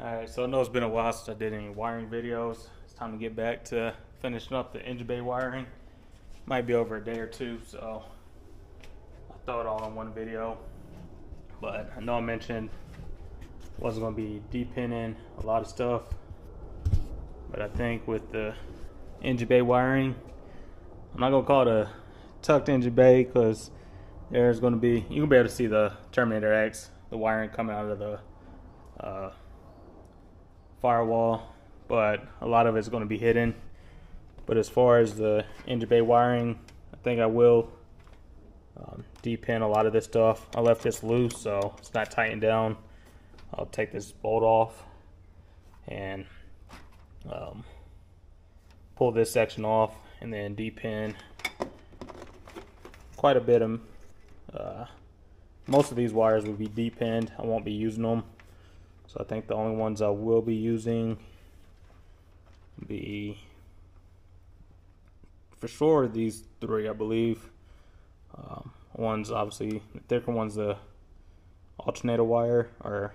Alright, so I know it's been a while since I did any wiring videos. It's time to get back to finishing up the engine bay wiring. Might be over a day or two, so I'll throw it all in one video. But I know I mentioned I wasn't going to be deep-pinning a lot of stuff. But I think with the engine bay wiring, I'm not going to call it a tucked engine bay because there's going to be, you're going to be able to see the Terminator X, the wiring coming out of the firewall, but a lot of it's going to be hidden. But as far as the engine bay wiring, I think I will de-pin a lot of this stuff. I left this loose, so it's not tightened down. I'll take this bolt off and pull this section off, and then de-pin quite a bit of most of these wires will be de-pinned. I won't be using them. So I think the only ones I will be using be, for sure, these three, I believe. One's obviously, the thicker one's the alternator wire, or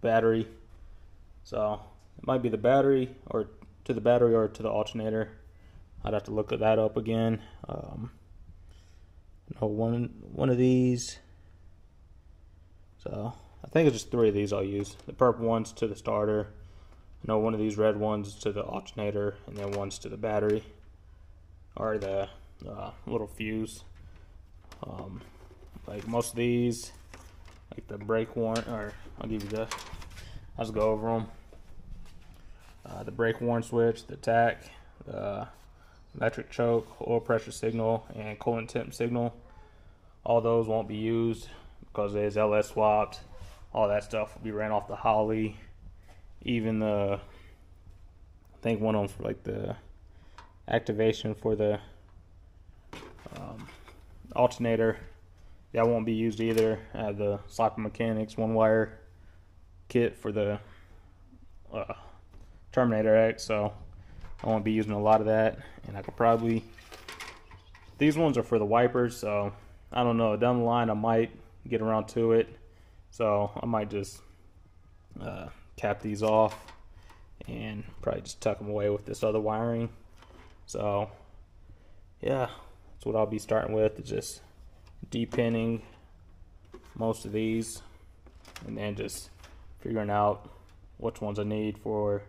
battery. So it might be the battery, or to the battery, or to the alternator. I'd have to look that up again. No, one of these. So I think it's just three of these I'll use. The purple one's to the starter. I know one of these red ones to the alternator, and then one's to the battery, or the little fuse. Like most of these, like the brake warning, or I'll just go over them. The brake warning switch, the tach, the electric choke, oil pressure signal, and coolant temp signal. All those won't be used because it is LS swapped. All that stuff will be ran off the holley. Even the, I think one of them for like the activation for the alternator, that won't be used either. I have the Slopper Mechanics one wire kit for the Terminator X, so I won't be using a lot of that. And I could probably, these ones are for the wipers, so I don't know, down the line I might get around to it. So I might just cap these off and probably just tuck them away with this other wiring. So yeah, that's what I'll be starting with, is just de-pinning most of these, and then just figuring out which ones I need for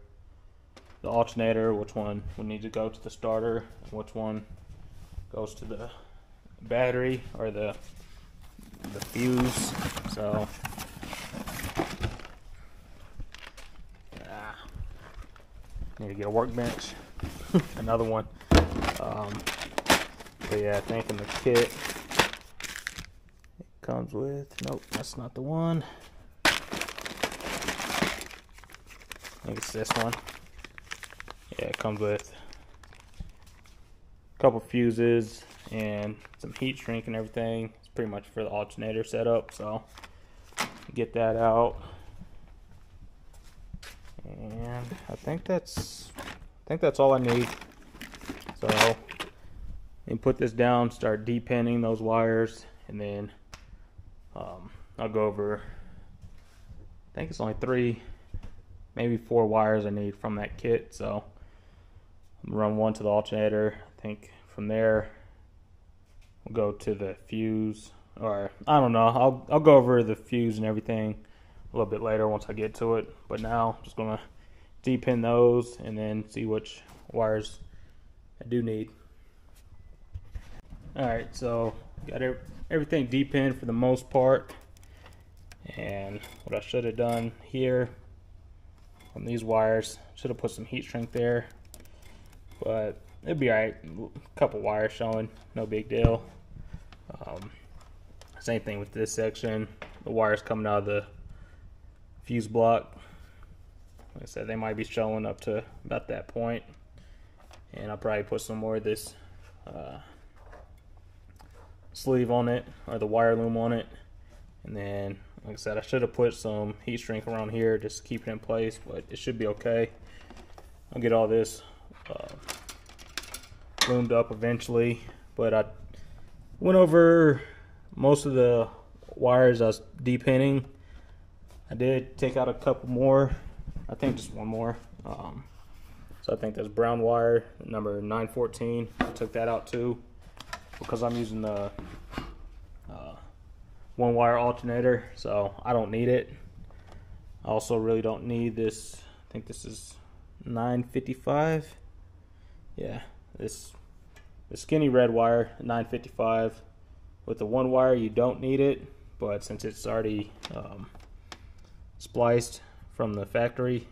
the alternator, which one will need to go to the starter, and which one goes to the battery or the fuse. So need to get a workbench. Another one. But yeah, I think in the kit it comes with, nope, that's not the one. I think it's this one. Yeah, it comes with a couple fuses and some heat shrink and everything. It's pretty much for the alternator setup, so get that out. And I think that's all I need. So you put this down, start de-pinning those wires, and then I'll go over, I think it's only 3, maybe 4 wires I need from that kit. So I'm gonna run one to the alternator. I think from there we'll go to the fuse, or I don't know, I'll go over the fuse and everything a little bit later once I get to it. But now I'm just gonna de-pin those and then see which wires I do need. Alright, so got everything de-pinned for the most part. And what I should have done here on these wires, should have put some heat shrink there, but it'd be alright. A couple wires showing, no big deal. Same thing with this section. The wires coming out of the fuse block, like I said, they might be showing up to about that point. And I'll probably put some more of this sleeve on it, or the wire loom on it. And then, like I said, I should have put some heat shrink around here just to keep it in place, but it should be okay. I'll get all this loomed up eventually. But I went over most of the wires I was de-pinning. I did take out a couple more. I think just one more. So I think that's brown wire, number 914. I took that out too because I'm using the one wire alternator, so I don't need it. I also really don't need this. I think this is 955. Yeah, this the skinny red wire, 955. With the one wire, you don't need it, but since it's already spliced from the factory,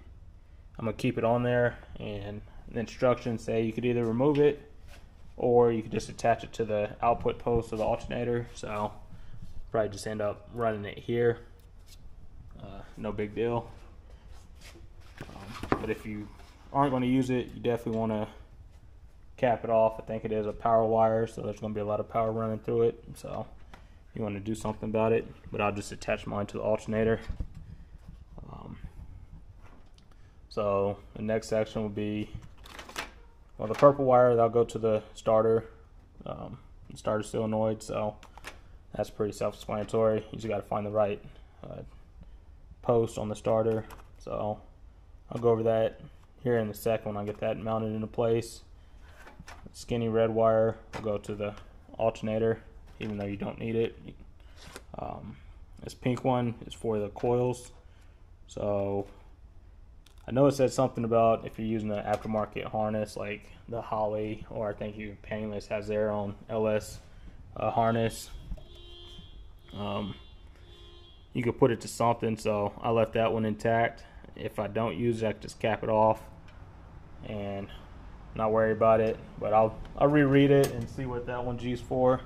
I'm gonna keep it on there. And the instructions say you could either remove it or you could just attach it to the output post of the alternator. So probably just end up running it here. No big deal. But if you aren't going to use it, you definitely want to cap it off. I think it is a power wire, so there's going to be a lot of power running through it. So you want to do something about it. But I'll just attach mine to the alternator. So the next section will be, well, the purple wire that'll go to the starter. The starter solenoid, so that's pretty self-explanatory. You just got to find the right post on the starter. So I'll go over that here in a second when I get that mounted into place. Skinny red wire will go to the alternator, even though you don't need it. This pink one is for the coils. So I know it said something about if you're using an aftermarket harness like the Holley, or I think even Painless has their own LS harness. You could put it to something, so I left that one intact. If I don't use it, I can just cap it off and not worry about it. But I'll reread it and see what that one's used for.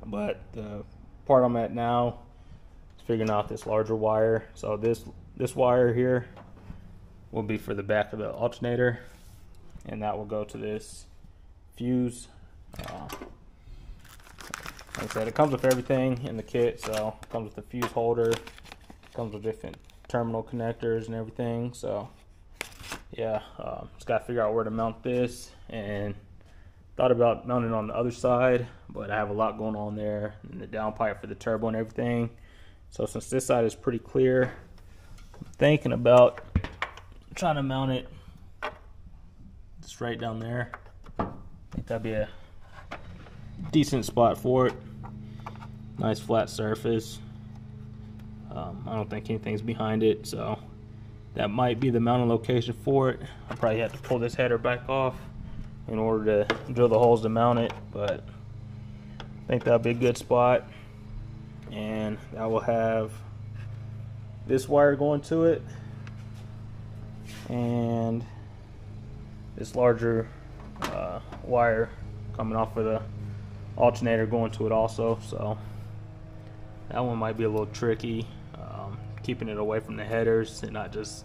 But the part I'm at now is figuring out this larger wire. So this wire here will be for the back of the alternator, and that will go to this fuse. Like I said, it comes with everything in the kit, so it comes with the fuse holder, comes with different terminal connectors and everything. So yeah, just got to figure out where to mount this, and thought about mounting it on the other side, but I have a lot going on there, and the downpipe for the turbo and everything. So since this side is pretty clear, I'm thinking about trying to mount it just right down there. I think that'd be a decent spot for it. Nice flat surface. I don't think anything's behind it, so that might be the mounting location for it. I'll probably have to pull this header back off in order to drill the holes to mount it, but I think that'll be a good spot. And I will have this wire going to it, and this larger wire coming off of the alternator going to it also. So that one might be a little tricky, keeping it away from the headers and not just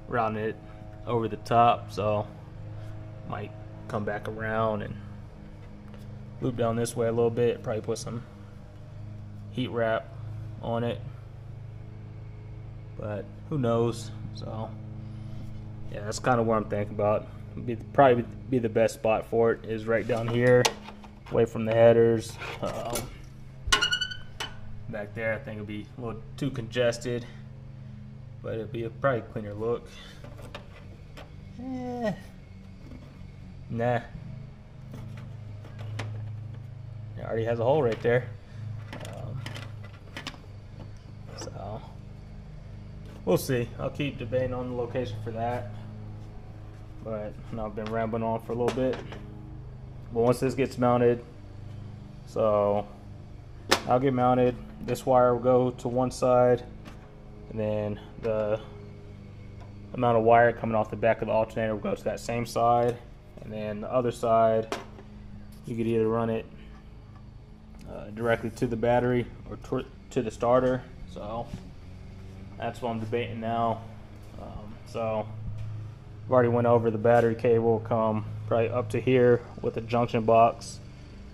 routing it over the top. So might come back around and loop down this way a little bit, probably put some heat wrap on it, but who knows. So yeah, that's kind of what I'm thinking about. Probably be the best spot for it is right down here, away from the headers. Back there I think it'll be a little too congested, but it'll be a probably cleaner look. Nah, it already has a hole right there. So we'll see. I'll keep debating on the location for that, but I've been rambling on for a little bit. But once this gets mounted, so I'll get mounted, this wire will go to one side, and then the amount of wire coming off the back of the alternator will go to that same side, and then the other side you could either run it directly to the battery or to the starter. So that's what I'm debating now. So I've already went over the battery cable will come probably up to here with a junction box,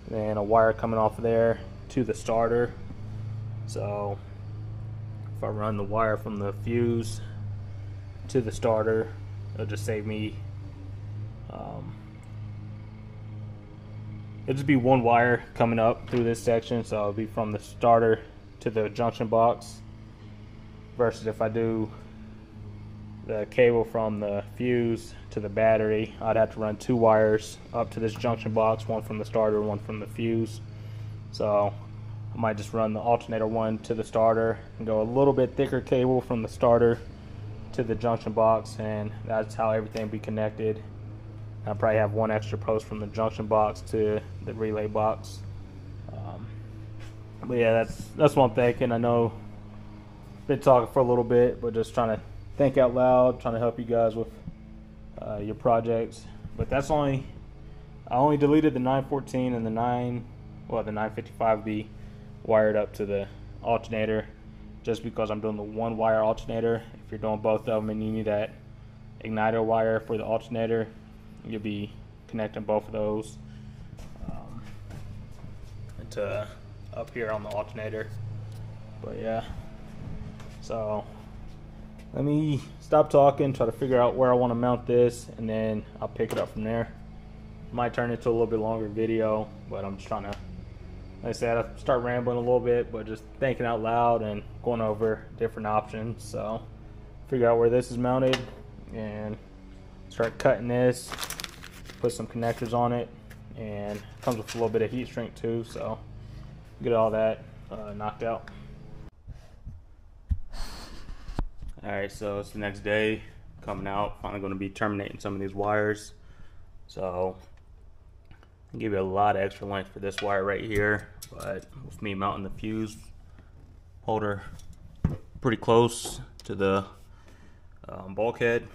and then a wire coming off of there to the starter. So if I run the wire from the fuse to the starter, it'll just save me, it'll just be one wire coming up through this section. So it'll be from the starter to the junction box, versus if I do the cable from the fuse to the battery, I'd have to run 2 wires up to this junction box, one from the starter, one from the fuse. So I might just run the alternator one to the starter and go a little bit thicker cable from the starter to the junction box, and that's how everything will be connected. I'll probably have 1 extra post from the junction box to the relay box. But yeah, that's what I'm thinking. I know I've been talking for a little bit, but just trying to think out loud, trying to help you guys with your projects. But that's I only deleted the 914 and the 955 be wired up to the alternator, just because I'm doing the 1 wire alternator. If you're doing both of them and you need that igniter wire for the alternator, you'll be connecting both of those to up here on the alternator. But yeah, so let me stop talking, try to figure out where I want to mount this, and then I'll pick it up from there. Might turn into a little bit longer video, but I'm just trying to, like I said, I start rambling a little bit, but just thinking out loud and going over different options. So figure out where this is mounted and start cutting this, put some connectors on it, and it comes with a little bit of heat shrink too, so get all that knocked out. Alright, so it's the next day, coming out, finally going to be terminating some of these wires. So I'll give you a lot of extra length for this wire right here, but with me mounting the fuse holder pretty close to the bulkhead,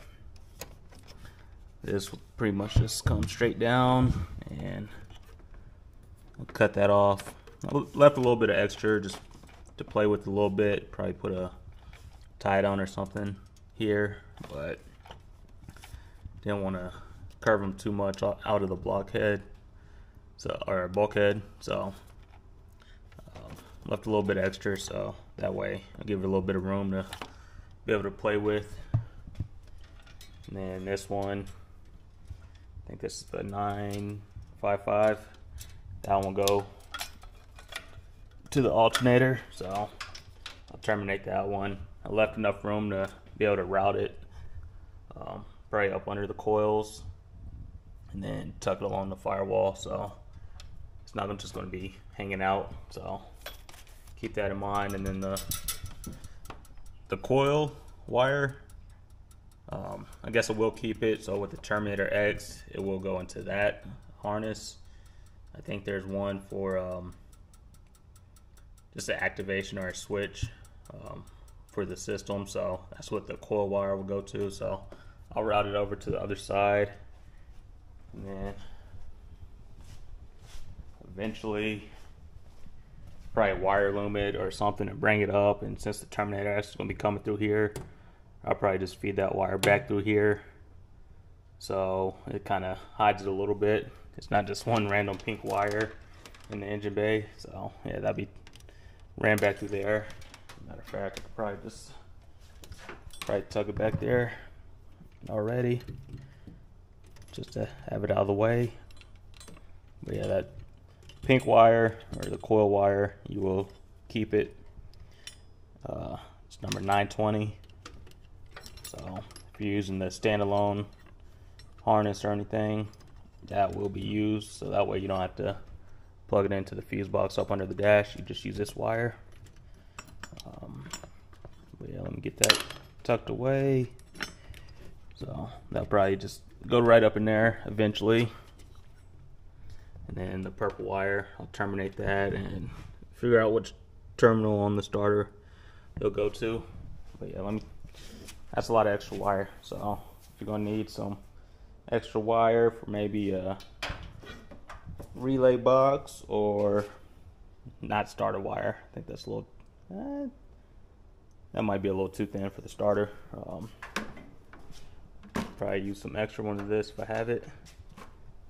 this will pretty much just come straight down, and I'll cut that off. I left a little bit of extra just to play with a little bit, probably put a tie down or something here, but didn't want to curve them too much out of the bulkhead, so left a little bit extra, so that way I'll give it a little bit of room to be able to play with. And then this one, I think this is the 955, that one will go to the alternator, so I'll terminate that one. I left enough room to be able to route it probably up under the coils and then tuck it along the firewall, so it's not just going to be hanging out, so keep that in mind. And then the coil wire, I guess I will keep it, so with the Terminator X it will go into that harness. I think there's one for just an activation or a switch for the system, so that's what the coil wire will go to. So I'll route it over to the other side, and then eventually probably wire loom it or something and bring it up. And since the Terminator X is going to be coming through here, I'll probably just feed that wire back through here, so it kind of hides it a little bit. It's not just one random pink wire in the engine bay. So yeah, that'd be ran back through there. Matter of fact, I could probably tuck it back there already, just to have it out of the way. But yeah, that pink wire or the coil wire, you will keep it. It's number 920. So if you're using the standalone harness or anything, that will be used, so that way you don't have to plug it into the fuse box up under the dash. You just use this wire. But yeah, let me get that tucked away. So that'll probably just go right up in there eventually. And then the purple wire, I'll terminate that and figure out which terminal on the starter it'll go to. But yeah, that's a lot of extra wire, so if you're gonna need some extra wire for maybe a relay box or not starter wire, I think that's a little that might be a little too thin for the starter. Probably use some extra one of this if I have it.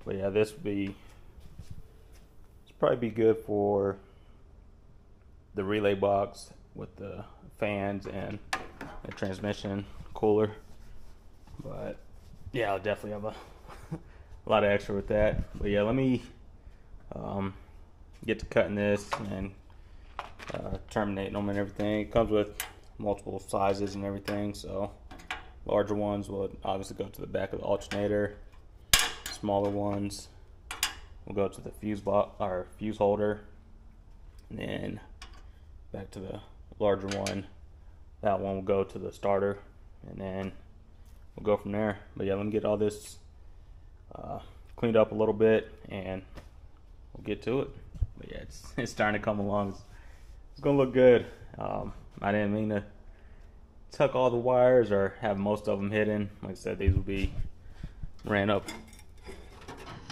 But yeah, this would probably be good for the relay box with the fans and the transmission cooler. But yeah, I'll definitely have a lot of extra with that. But yeah, let me get to cutting this and terminating them and everything. It comes with multiple sizes and everything. So larger ones will obviously go to the back of the alternator. Smaller ones will go to the fuse box or fuse holder, and then back to the larger one. That one will go to the starter, and then we'll go from there. But yeah, let me get all this cleaned up a little bit, and we'll get to it. But yeah, it's starting to come along. It's gonna look good. I didn't mean to tuck all the wires or have most of them hidden. Like I said, these will be ran up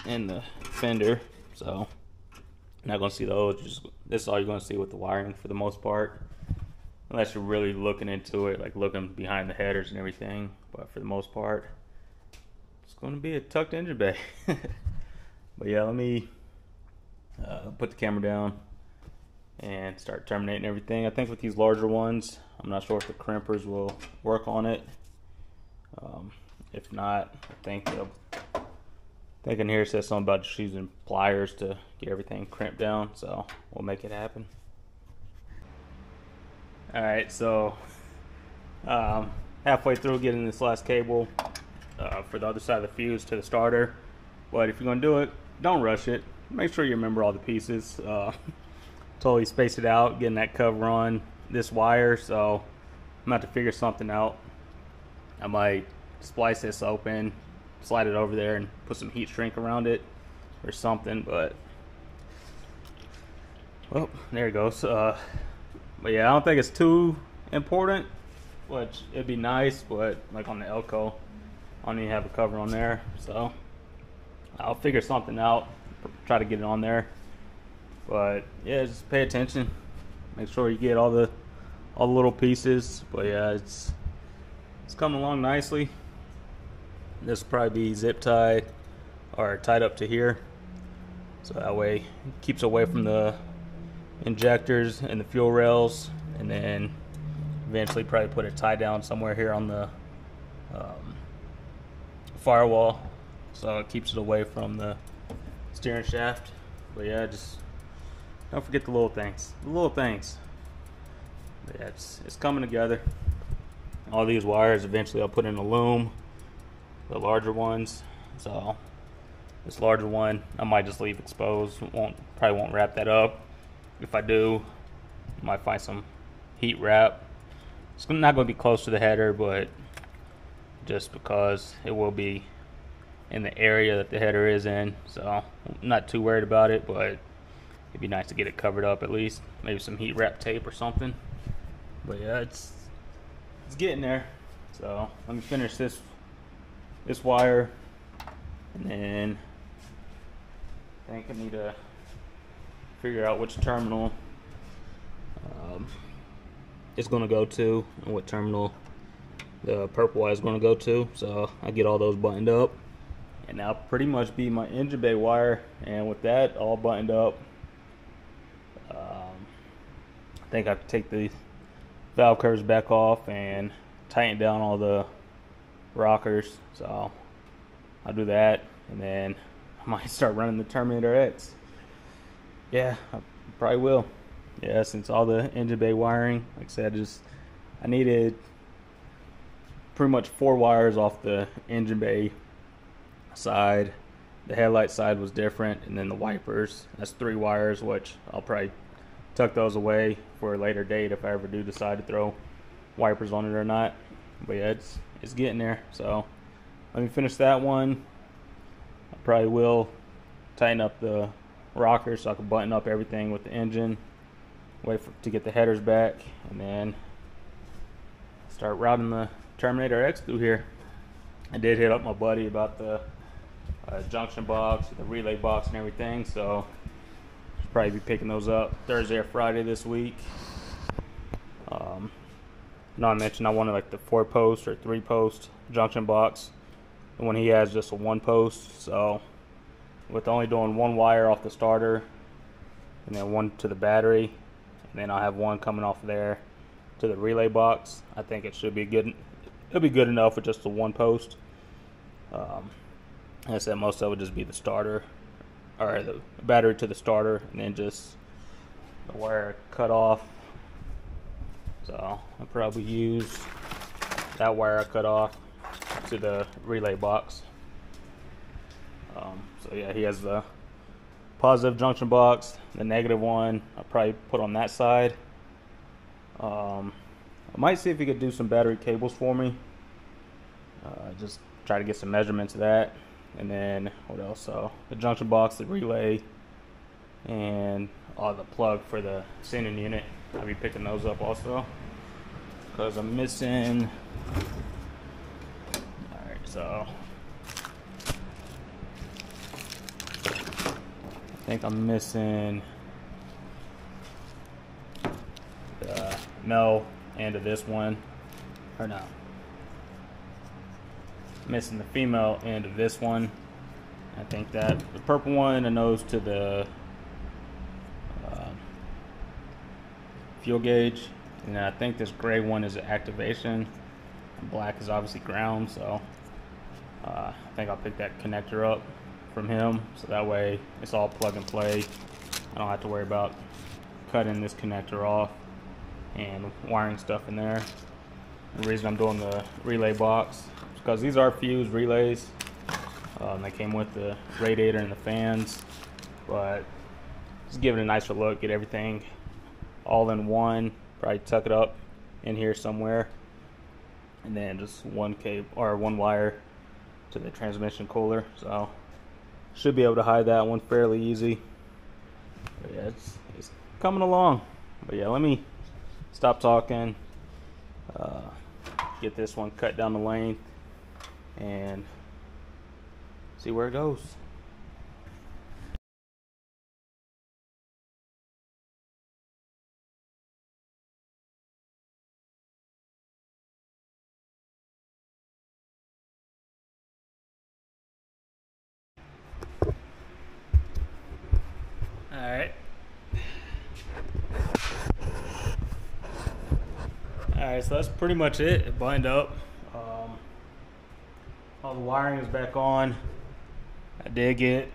in the fender, so you're not gonna see those. This is all you're gonna see with the wiring for the most part, unless you're really looking into it, like looking behind the headers and everything. But for the most part, it's gonna be a tucked engine bay. But yeah, let me put the camera down and start terminating everything. I think with these larger ones, I'm not sure if the crimpers will work on it. If not, I think in here it says something about just using pliers to get everything crimped down, so we'll make it happen. Alright, so halfway through getting this last cable for the other side of the fuse to the starter. But if you're going to do it, don't rush it. Make sure you remember all the pieces. Totally space it out, getting that cover on this wire, so I'm going to have to figure something out. I might splice this open, slide it over there, and put some heat shrink around it or something, but well, there it goes. But yeah, I don't think it's too important, which it'd be nice, but like on the Elko, I don't even have a cover on there, so I'll figure something out, try to get it on there. But yeah, just pay attention, make sure you get all the little pieces. But yeah, it's coming along nicely. This will probably be zip tied or tied up to here, so that way it keeps away from the injectors and the fuel rails, and then eventually probably put it tied down somewhere here on the firewall, so it keeps it away from the steering shaft. But yeah, just don't forget the little things. But yeah, it's coming together. All these wires eventually I'll put in a loom, the larger ones. So this larger one I might just leave exposed. Probably won't wrap that up. If I do, I might find some heat wrap. It's not going to be close to the header, but just because it will be in the area that the header is in, so I'm not too worried about it. But it'd be nice to get it covered up at least. Maybe some heat wrap tape or something. But yeah, it's getting there. So let me finish this wire, and then I think I need to figure out which terminal it's going to go to, and what terminal the purple wire is going to go to. So I get all those buttoned up, and that'll pretty much be my engine bay wire. And with that all buttoned up, I think I have to take the valve covers back off and tighten down all the rockers. So I'll do that, and then I might start running the Terminator X. Yeah, I probably will. Yeah, since all the engine bay wiring, like I said, I needed pretty much 4 wires off the engine bay side. The headlight side was different, and then the wipers, that's 3 wires, which I'll probably tuck those away for a later date if I ever do decide to throw wipers on it or not. But yeah, it's getting there. So let me finish that one. I probably will tighten up the rocker so I can button up everything with the engine, wait to get the headers back, and then start routing the Terminator X through here. I did hit up my buddy about the junction box, the relay box and everything, so I'll probably be picking those up Thursday or Friday this week. No, I mentioned I wanted like the 4-post or 3-post junction box, and when he has just a 1-post, so with only doing 1 wire off the starter and then 1 to the battery, and then I'll have 1 coming off there to the relay box, I think it should be good. It'll be good enough with just the 1-post. Like I said, most of it would just be the starter, or the battery to the starter, and then just the wire cut off So I'll probably use that wire I cut off to the relay box. So yeah, he has the positive junction box, the negative one I'll probably put on that side. I might see if he could do some battery cables for me. Just try to get some measurements of that. And then what else? So the junction box, the relay, and the plug for the sending unit. I'll be picking those up also, because I'm missing. Alright, so I think I'm missing the male end of this one, or no, missing the female end of this one. I think that the purple one, the nose to the fuel gauge, and then I think this gray one is activation. Black is obviously ground, so I think I'll pick that connector up from him, so that way it's all plug and play. I don't have to worry about cutting this connector off and wiring stuff in there. The reason I'm doing the relay box is because these are fused relays. They came with the radiator and the fans, but just give it a nicer look, get everything all in one. Probably tuck it up in here somewhere, and then just one cable or one wire to the transmission cooler. So should be able to hide that one fairly easy. But yeah, it's coming along. But yeah, let me stop talking, get this one cut down the length, and see where it goes. Alright, so that's pretty much it. It buttoned up. All the wiring is back on. I did get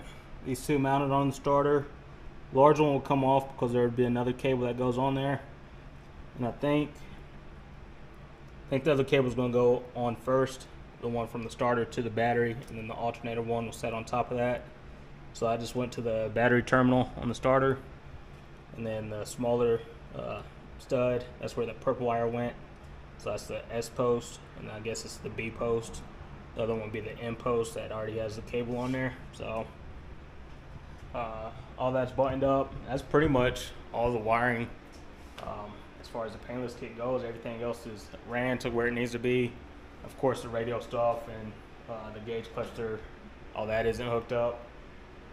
these two mounted on the starter. Large one will come off because there would be another cable that goes on there. And I think the other cable is going to go on first. The one from the starter to the battery, and then the alternator one will set on top of that. So I just went to the battery terminal on the starter, and then the smaller stud, that's where the purple wire went. So that's the S post, and I guess it's the B post. The other one would be the M post that already has the cable on there. So all that's buttoned up. That's pretty much all the wiring. As far as the Painless kit goes, everything else is ran to where it needs to be. Of course, the radio stuff and the gauge cluster, all that isn't hooked up,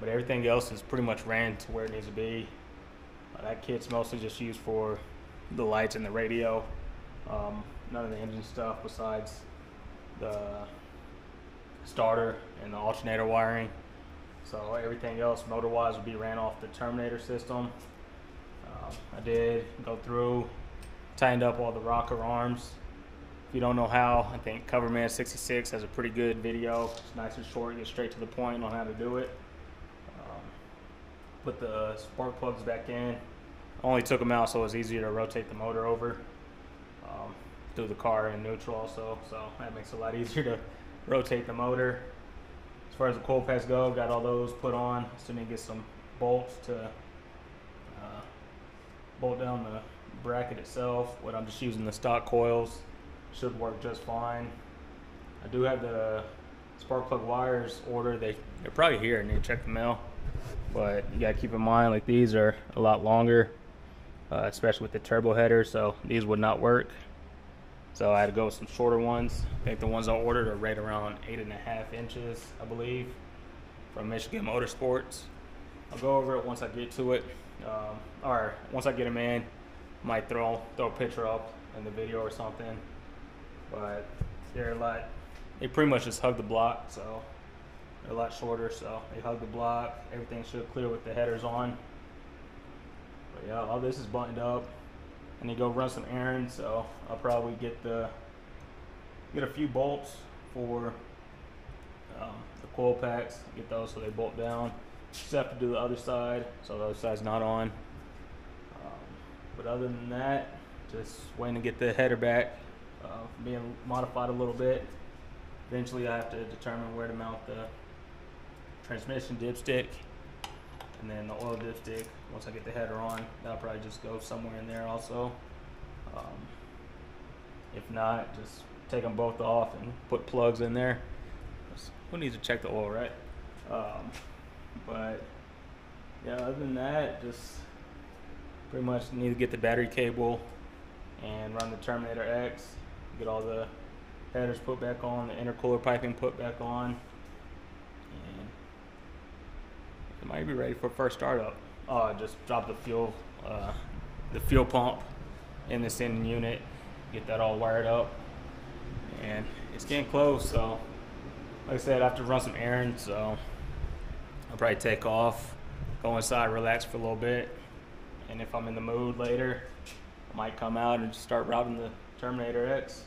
but everything else is pretty much ran to where it needs to be. That kit's mostly just used for the lights and the radio. None of the engine stuff besides the starter and the alternator wiring. So everything else motor-wise would be ran off the Terminator system. I did go through, tightened up all the rocker arms. If you don't know how, I think Coverman66 has a pretty good video. It's nice and short, get straight to the point on how to do it. Put the spark plugs back in. Only took them out so it was easier to rotate the motor over. Through the car in neutral also, so that makes it a lot easier to rotate the motor. As far as the coil packs go, got all those put on. Still need to get some bolts to bolt down the bracket itself, but I'm just using the stock coils. Should work just fine. I do have the spark plug wires ordered. They're probably here. I need to check the mail, but you gotta keep in mind, like, these are a lot longer, especially with the turbo header, so these would not work. So I had to go with some shorter ones. I think the ones I ordered are right around 8.5 inches, I believe, from Michigan Motorsports. I'll go over it once I get to it, or once I get them in. Might throw a picture up in the video or something. But they're a lot. They pretty much just hug the block, so they're a lot shorter. So they hug the block. Everything should clear with the headers on. But yeah, all this is buttoned up. I need to go run some errands, so I'll probably get a few bolts for the coil packs. Get those so they bolt down. Just have to do the other side, so the other side's not on. But other than that, Just waiting to get the header back, being modified a little bit. Eventually I have to determine where to mount the transmission dipstick, and then the oil dipstick. Once I get the header on, that'll probably just go somewhere in there also. If not, just take them both off and put plugs in there. Who needs to check the oil, right? But yeah, other than that, just pretty much need to get the battery cable and run the Terminator X, get all the headers put back on, the intercooler piping put back on, and it might be ready for first startup. Just drop the fuel pump in the sending unit, get that all wired up, and it's getting close. So like I said, I have to run some errands, so I'll probably take off, go inside, relax for a little bit, and if I'm in the mood later, I might come out and just start routing the Terminator X.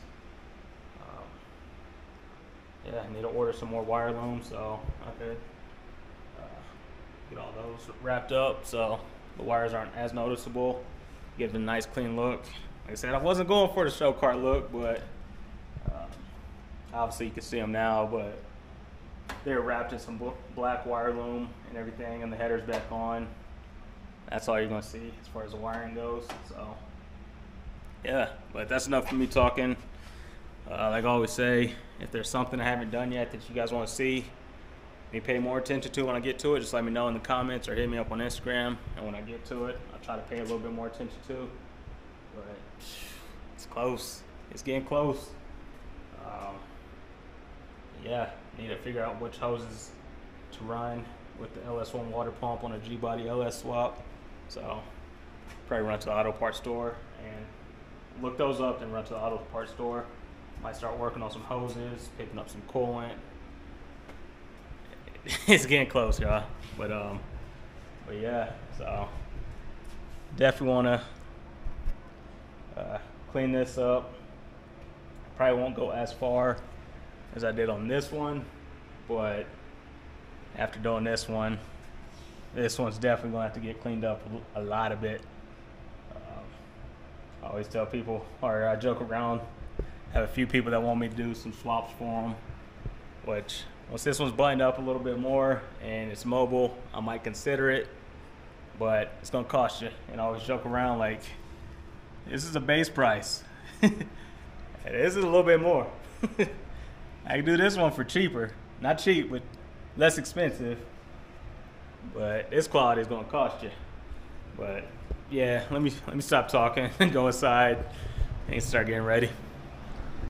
Yeah, I need to order some more wire loom so I could get all those wrapped up so the wires aren't as noticeable. Give it a nice clean look. Like I said, I wasn't going for the show car look, but obviously you can see them now, but they're wrapped in some black wire loom and everything, and the header's back on. That's all you're gonna see as far as the wiring goes. So yeah, but that's enough for me talking. Like I always say, if there's something I haven't done yet that you guys want to see me pay more attention to when I get to it, just let me know in the comments or hit me up on Instagram, and when I get to it, I'll try to pay a little bit more attention to. But it's close. It's getting close. Yeah, need to figure out which hoses to run with the LS1 water pump on a gbody LS swap. So probably run to the auto parts store and look those up, then run to the auto parts store. Might start working on some hoses, picking up some coolant. It's getting close, y'all. But yeah, so definitely want to clean this up. Probably won't go as far as I did on this one, but after doing this one's definitely gonna have to get cleaned up a lot of it. I always tell people, or I joke around, have a few people that want me to do some swaps for them, which once this one's buttoned up a little bit more and it's mobile, I might consider it, but it's gonna cost you. And I always joke around like, this is a base price. This is a little bit more. I can do this one for cheaper. Not cheap, but less expensive. But this quality is gonna cost you. But yeah, let me stop talking and go inside and start getting ready.